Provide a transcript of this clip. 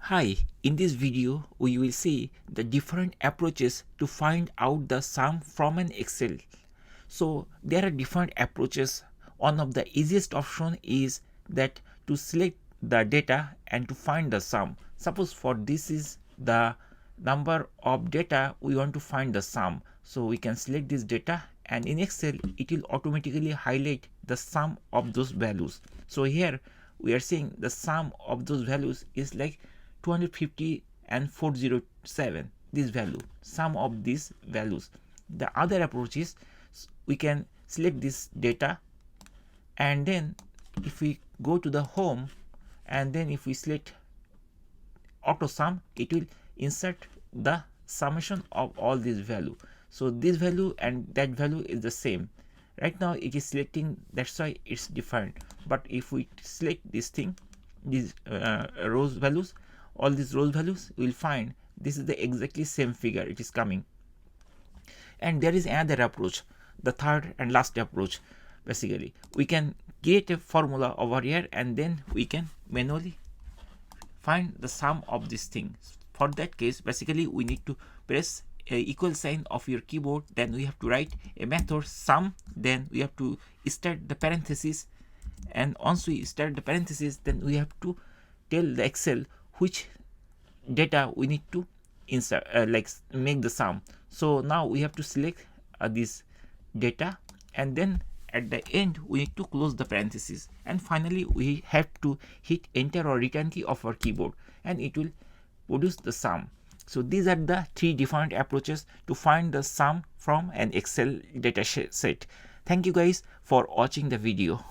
Hi, in this video we will see the different approaches to find out the sum from an Excel. So there are different approaches. One of the easiest option is that to select the data and to find the sum. Suppose for this is the number of data we want to find the sum. So we can select this data and in Excel it will automatically highlight the sum of those values. So here we are seeing the sum of those values is like 250 and 407, this value, sum of these values. The other approach is we can select this data and then if we go to the home and then if we select auto sum, it will insert the summation of all these value. So this value and that value is the same. Right now it is selecting, that's why it's different. But if we select this thing, these rows values, all these rows values, we will find this is the exactly same figure it is coming. And there is another approach, the third and last approach. Basically we can create a formula over here and then we can manually find the sum of this thing. For that case, basically we need to press a equal sign of your keyboard, then we have to write a method sum, then we have to start the parenthesis, and once we start the parenthesis, then we have to tell the Excel which data we need to insert, like make the sum. So now we have to select this data and then at the end we need to close the parenthesis, and finally we have to hit enter or return key of our keyboard and it will produce the sum. So these are the three different approaches to find the sum from an Excel data set. Thank you guys for watching the video.